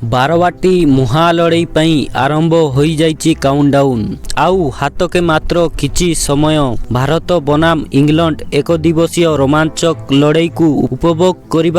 बारवाटी मुहा लड़ई पई आरंभ हो जाइछि काउंटडाउन आउ हातके मात्र किछि समय भारत बनाम इंग्लैंड एक दिवसीय रोमांचक लड़ई को उपभोग करने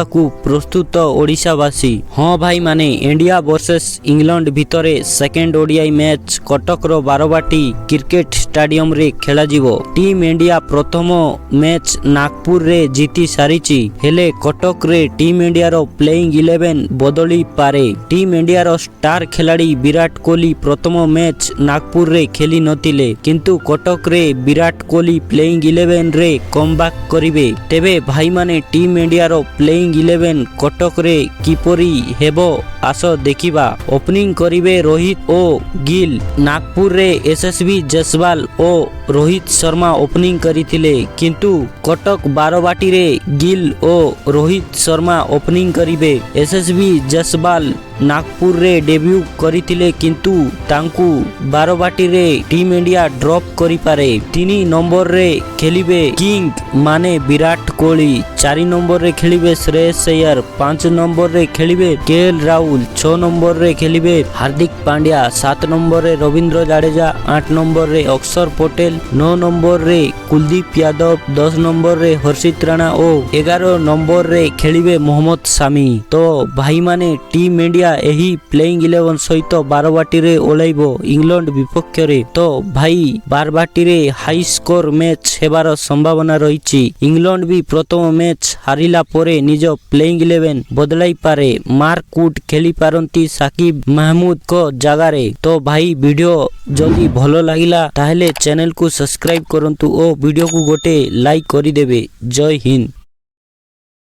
प्रस्तुत ओडिशावासी। हाँ भाई माने इंडिया वर्सेस इंग्लैंड भितरे सेकेंड ओडीआई मैच कटकर बारवाटी क्रिकेट स्टेडियम रे खेला जिवो। टीम इंडिया प्रथम मैच नागपुर रे जीति सारिछि हेले कटक रे टीम इंडिया रो प्लेइंग 11 बदली पारे। टीम इंडिया रो स्टार खिलाड़ी विराट कोहली प्रथम मैच नागपुर रे खेली नथिले किंतु कटक रे विराट कोहली प्लेइंग 11 रे कमबैक करिवे। तेबे भाई माने टीम इंडिया रो प्लेइंग 11 कटक रे किपरि हेबो आस देखिबा। ओपनिंग करिवे रोहित ओ गिल। नागपुर रे एसएसबी जसवाल ओ रोहित शर्मा ओपनिंग करिथिले किंतु कटक बारवाटी रे गिल ओ रोहित शर्मा ओपनिंग करिवे। एसएसबी जसवाल नागपुर रे डेब्यू करिथिले किंतु तांकु बारवाटी रे टीम इंडिया ड्रॉप करि पारे। 3 नंबर रे खेलिबे किंग माने विराट कोहली, 4 नंबर रे खेलिबे श्रेयस अय्यर, 5 नंबर रे खेलिबे केएल राहुल, 6 नंबर रे खेलिबे हार्दिक पांड्या, 7 नंबर रे रविंद्र जाडेजा, 8 नंबर रे अक्षर पटेल, 9 नंबर रे कुलदीप यादव, 10 नंबर रे हर्षित राणा और 11 नंबर रे खेलिबे मोहम्मद शामी। तो भाई माने टीम इंडिया एही प्लेइंग 11 सहित बारवाटी रे ओलाइबो इंग्लैंड विपक्ष रे। तो भाई बारवाटी रे हाई स्कोर मैच हेबार संभावना रहिछि। इंग्लैंड भी प्रथम मैच हारिला परे निज प्लेइंग 11 बदलाई पारे। मार्क वुड खेली पारंती साकिब महमूद को जगह रे। तो भाई वीडियो जल्दी भलो लागिला ताहेले चैनल को सब्सक्राइब करंतु ओ वीडियो को गोटे लाइक करि देबे। जय हिंद।